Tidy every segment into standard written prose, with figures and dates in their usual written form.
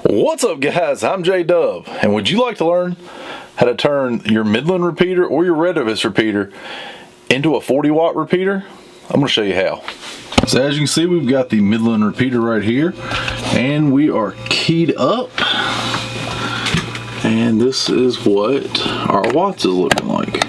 What's up guys, I'm J-Dubb, and would you like to learn how to turn your Midland repeater or your J-Dubb repeater into a 40 watt repeater? I'm going to show you how. So as you can see, we've got the Midland repeater right here, and we are keyed up, and this is what our watts is looking like.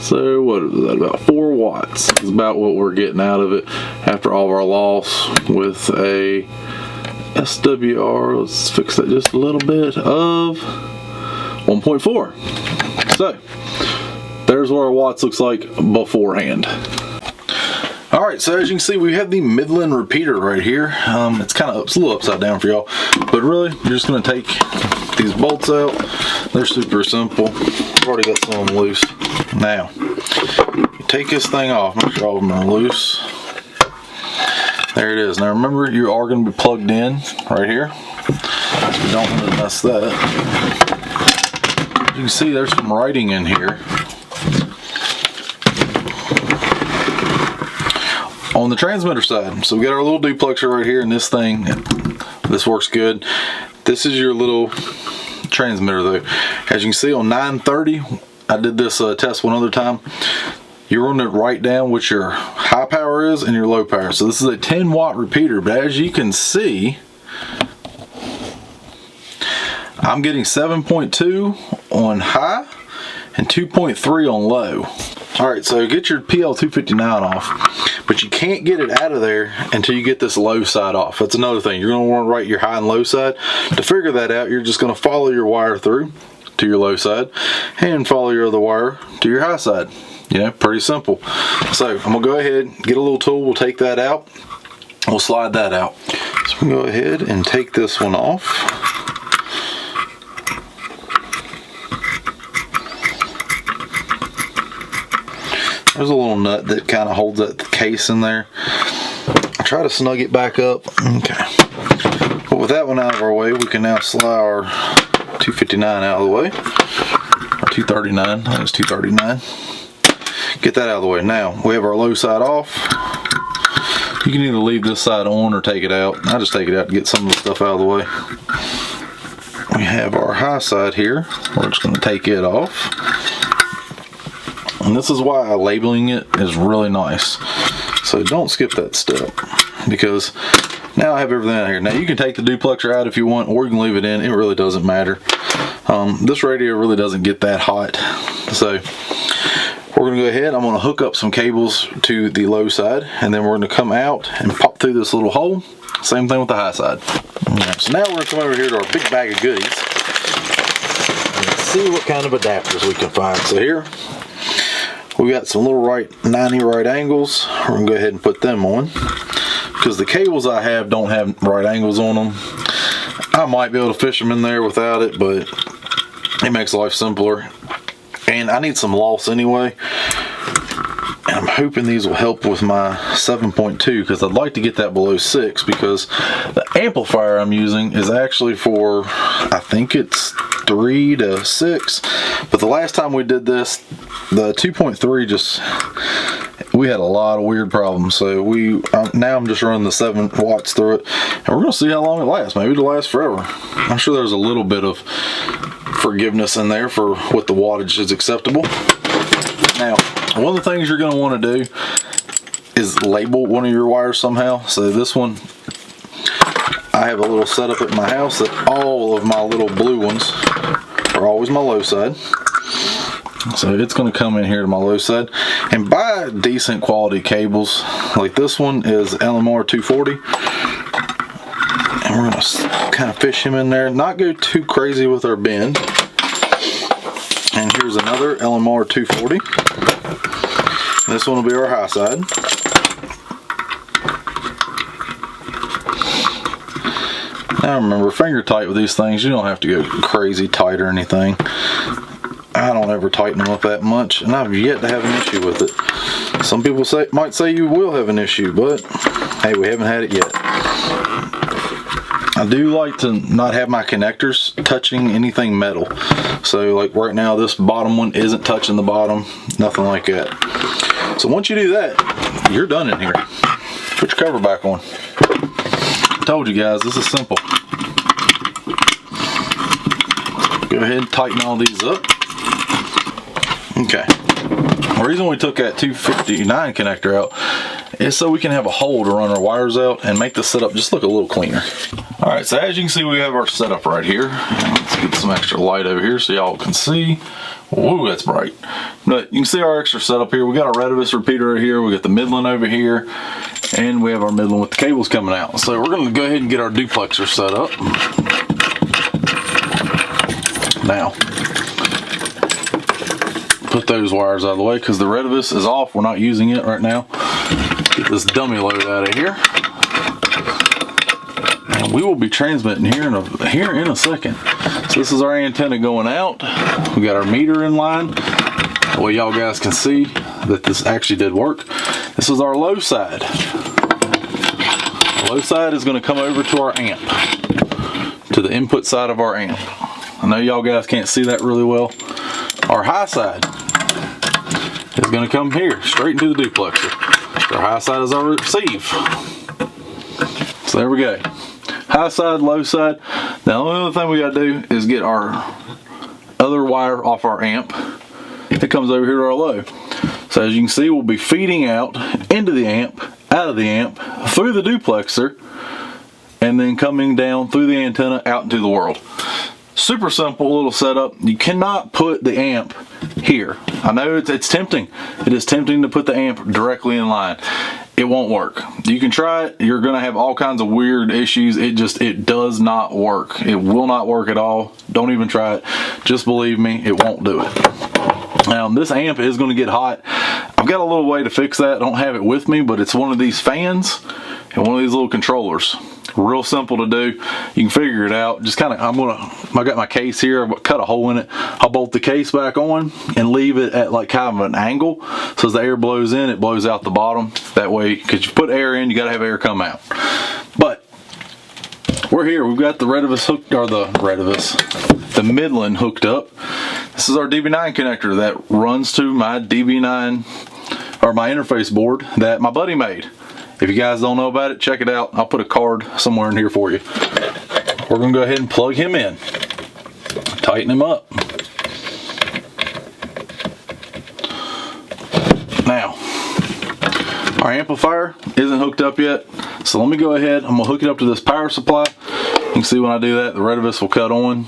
So what is that, about 4 watts is about what we're getting out of it after all of our loss with a SWR, let's fix that just a little bit, of 1.4. So there's what our watts looks like beforehand. Alright, so as you can see, we have the Midland repeater right here. It's a little upside down for y'all, but really you're just going to take these bolts out. They're super simple. I've already got some of them loose. Now you take this thing off, make sure all of them are loose. There it is. Now remember, you are going to be plugged in right here, so you don't want to mess that. You can see there's some writing in here. On the transmitter side, so we got our little duplexer right here, and this thing, this works good. This is your little transmitter though. As you can see on 930, I did this test one other time. You're going to write down what your high power is and your low power. So this is a 10 watt repeater, but as you can see, I'm getting 7.2 on high and 2.3 on low. Alright, so get your PL259 off, but you can't get it out of there until you get this low side off. That's another thing. You're going to want to write your high and low side. To figure that out, you're just going to follow your wire through to your low side and follow your other wire to your high side. Yeah, pretty simple. So I'm gonna go ahead, get a little tool, we'll take that out, we'll slide that out. So we'll go ahead and take this one off. There's a little nut that kind of holds that case in there. I'll try to snug it back up. Okay. But with that one out of our way, we can now slide our 259 out of the way. Or 239, I think it's 239. Get that out of the way. Now we have our low side off. You can either leave this side on or take it out. I just take it out to get some of the stuff out of the way. We have our high side here. We're just going to take it off. And this is why labeling it is really nice. So don't skip that step, because now I have everything out here. Now you can take the duplexer out if you want, or you can leave it in. It really doesn't matter. This radio really doesn't get that hot. So we're going to go ahead, I'm going to hook up some cables to the low side, and then we're going to come out and pop through this little hole. Same thing with the high side. Right, so now we're going to come over here to our big bag of goodies and see what kind of adapters we can find. So here, we got some little 90 right angles. We're going to go ahead and put them on, because the cables I have don't have right angles on them. I might be able to fish them in there without it, but it makes life simpler. And I need some loss anyway, and I'm hoping these will help with my 7.2, because I'd like to get that below 6, because the amplifier I'm using is actually for, I think it's 3 to 6, but the last time we did this, the 2.3 just, we had a lot of weird problems. So now I'm just running the 7 watts through it, and we're going to see how long it lasts. Maybe it'll last forever. I'm sure there's a little bit of forgiveness in there for what the wattage is acceptable. Now, one of the things you're going to want to do is label one of your wires somehow. So this one, I have a little setup at my house that all of my little blue ones are always my low side. So it's going to come in here to my low side, and buy decent quality cables. Like this one is MXR10, and we're going to kind of fish him in there, not go too crazy with our bend. And here's another MXR10. This one will be our high side. Now remember, finger tight with these things. You don't have to go crazy tight or anything. I don't ever tighten them up that much, and I've yet to have an issue with it. Some people might say you will have an issue, but hey, we haven't had it yet. I do like to not have my connectors touching anything metal. So like right now, this bottom one isn't touching the bottom, nothing like that. So once you do that, you're done in here. Put your cover back on. I told you guys, this is simple. go ahead and tighten all these up. Okay. The reason we took that 259 connector out is so we can have a hole to run our wires out and make the setup just look a little cleaner. All right, so as you can see, we have our setup right here. Let's get some extra light over here so y'all can see. Whoa, that's bright. But you can see our extra setup here. We got our J-Dubb repeater right here. We got the Midland over here, and we have our Midland with the cables coming out. So we're gonna go ahead and get our duplexer set up. Now, put those wires out of the way because the J-Dubb is off. We're not using it right now. Get this dummy load out of here. And we will be transmitting here in a second. So this is our antenna going out. We got our meter in line. That way y'all guys can see that this actually did work. This is our low side. The low side is going to come over to our amp, to the input side of our amp. I know y'all guys can't see that really well. Our high side is going to come here, straight into the duplexer. Our high side is our receive. So there we go. High side, low side. Now the only other thing we got to do is get our other wire off our amp. It comes over here to our low. So as you can see, we'll be feeding out into the amp, out of the amp, through the duplexer, and then coming down through the antenna out into the world. Super simple little setup. You cannot put the amp here. I know it's tempting. It is tempting to put the amp directly in line. It won't work. You can try it. You're gonna have all kinds of weird issues. It does not work. It will not work at all. Don't even try it. Just believe me, it won't do it. Now this amp is gonna get hot. I've got a little way to fix that. I don't have it with me, but it's one of these fans and one of these little controllers. Real simple to do. You can figure it out. Just kind of, I got my case here. I've cut a hole in it. I'll bolt the case back on and leave it at like kind of an angle. So as the air blows in, it blows out the bottom. That way, because you put air in, you got to have air come out. But we're here. We've got the J-Dubb hooked, or the Midland hooked up. This is our DB9 connector that runs to my DB9, or my interface board that my buddy made. If you guys don't know about it, check it out. I'll put a card somewhere in here for you. We're gonna go ahead and plug him in. Tighten him up. Now, our amplifier isn't hooked up yet. So let me go ahead, I'm gonna hook it up to this power supply. You can see when I do that, the J-Dubb will cut on.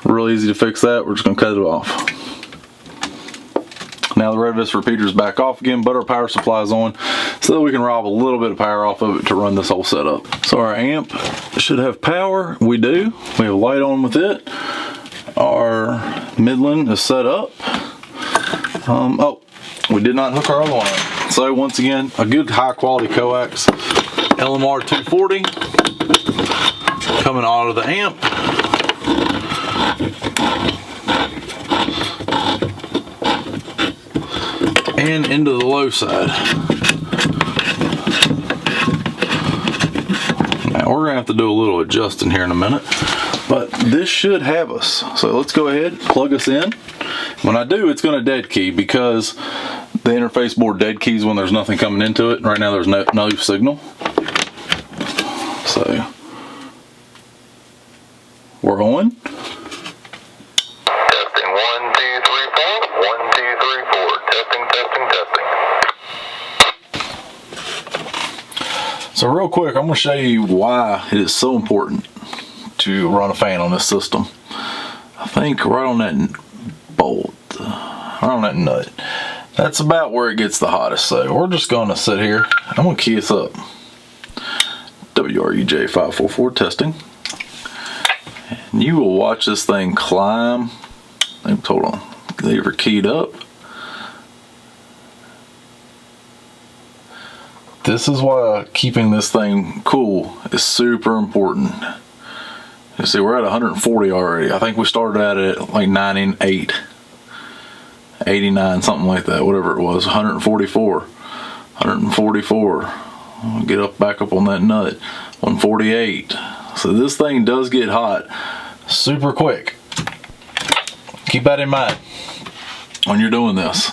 Real easy to fix that. We're just gonna cut it off. Now the J-Dubb repeater's back off again, but our power supply is on, so that we can rob a little bit of power off of it to run this whole setup. So our amp should have power. We do. We have light on with it. Our Midland is set up. Oh, we did not hook our other one up. So once again, a good high quality coax LMR240 coming out of the amp. And into the low side. Now we're gonna have to do a little adjusting here in a minute, but this should have us. So let's go ahead, plug us in. When I do, it's gonna dead key because the interface board dead keys when there's nothing coming into it. Right now there's no signal. So we're on. So real quick, I'm going to show you why it is so important to run a fan on this system. I think right on that bolt, right on that nut, that's about where it gets the hottest. So we're just going to sit here. I'm going to key us up. WRUJ544 testing. And you will watch this thing climb. Hold on. They were keyed up. This is why keeping this thing cool is super important. You see, we're at 140 already. I think we started at it at like 98, 89, something like that, whatever it was. 144, 144. I'll get up back up on that nut. 148. So this thing does get hot super quick. Keep that in mind when you're doing this.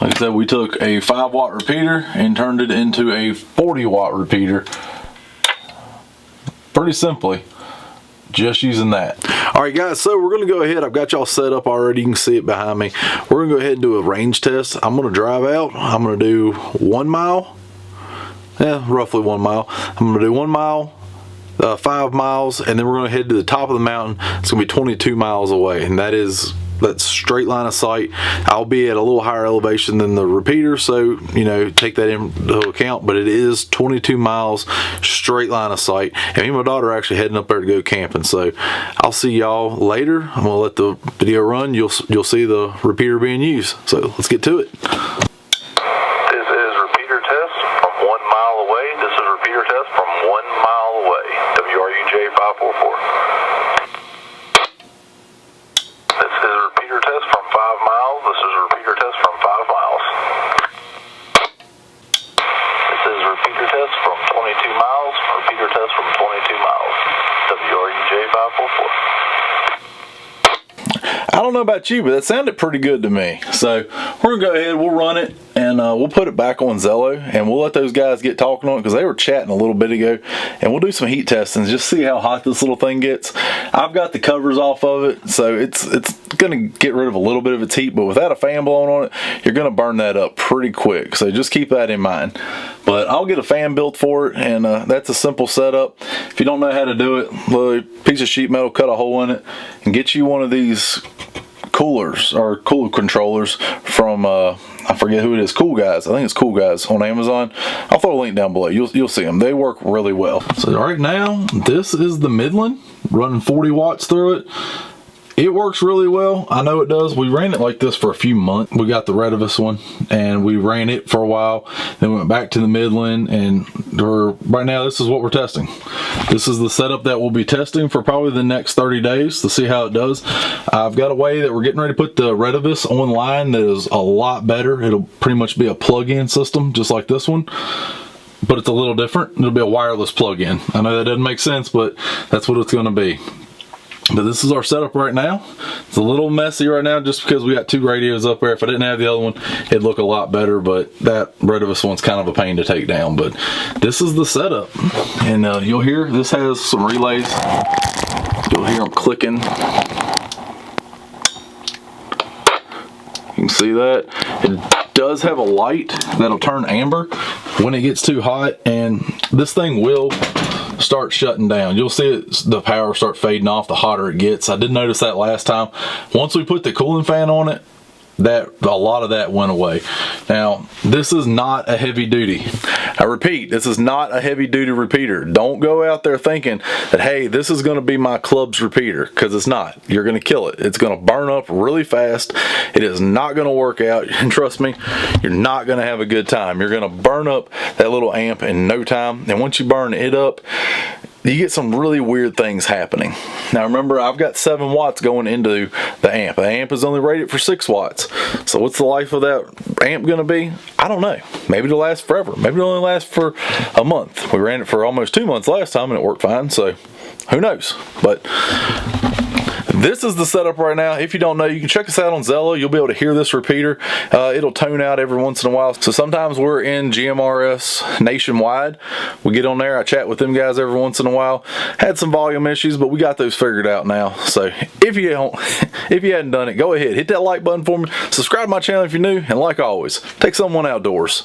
Like I said, we took a 5-watt repeater and turned it into a 40-watt repeater. Pretty simply, just using that. All right, guys, so we're going to go ahead. I've got y'all set up already. You can see it behind me. We're going to go ahead and do a range test. I'm going to drive out. I'm going to do 1 mile. Yeah, roughly 1 mile. I'm going to do 1 mile, 5 miles, and then we're going to head to the top of the mountain. It's going to be 22 miles away, and that's straight line of sight. I'll be at a little higher elevation than the repeater, so you know, take that into account, but it is 22 miles straight line of sight. And me and my daughter are actually heading up there to go camping, so I'll see y'all later. I'm gonna let the video run. You'll see the repeater being used, so let's get to it. This is repeater test from 1 mile away. This is repeater test from 1 mile away. WRUJ 544. I don't know about you, but that sounded pretty good to me. So we're gonna go ahead, we'll run it, and we'll put it back on Zello, and we'll let those guys get talking on it because they were chatting a little bit ago, and we'll do some heat testing, just see how hot this little thing gets. I've got the covers off of it, so it's gonna get rid of a little bit of its heat, but without a fan blowing on it, you're gonna burn that up pretty quick. So just keep that in mind. But I'll get a fan built for it, and that's a simple setup. If you don't know how to do it, a piece of sheet metal, cut a hole in it, and get you one of these coolers or cooler controllers from I forget who it is, Cool Guys. I think it's Cool Guys on Amazon. I'll throw a link down below. You'll see them. They work really well. So right now, this is the Midland running 40 watts through it. It works really well. I know it does. We ran it like this for a few months. We got the Redivus one, and we ran it for a while. Then we went back to the Midland, and right now this is what we're testing. This is the setup that we'll be testing for probably the next 30 days to see how it does. I've got a way that we're getting ready to put the Redivus online that is a lot better. It'll pretty much be a plug-in system, just like this one, but it's a little different. It'll be a wireless plug-in. I know that doesn't make sense, but that's what it's going to be. But this is our setup right now. It's a little messy right now just because we got 2 radios up there. If I didn't have the other one, it'd look a lot better, but that Redivus one's kind of a pain to take down. But this is the setup. And you'll hear this has some relays. You'll hear them clicking. You can see that. It does have a light that'll turn amber when it gets too hot, and this thing will start shutting down. You'll see it, the power start fading off the hotter it gets. I did notice that last time. Once we put the cooling fan on it, that a lot of that went away. Now, this is not a heavy duty. I repeat, this is not a heavy duty repeater. Don't go out there thinking that, hey, this is gonna be my club's repeater, because it's not. You're gonna kill it. It's gonna burn up really fast. It is not gonna work out, and trust me, you're not gonna have a good time. You're gonna burn up that little amp in no time, and once you burn it up, you get some really weird things happening. Now remember, I've got 7 watts going into the amp. The amp is only rated for 6 watts. So what's the life of that amp gonna be? I don't know. Maybe it'll last forever. Maybe it'll only last for a month. We ran it for almost 2 months last time and it worked fine, so who knows? But this is the setup right now. If you don't know, you can check us out on Zello. You'll be able to hear this repeater. It'll tone out every once in a while. So sometimes we're in M.R.S. nationwide. We get on there. I chat with them guys every once in a while. Had some volume issues, but we got those figured out now. So if you hadn't done it, go ahead, hit that like button for me. Subscribe to my channel if you're new, and like always, take someone outdoors.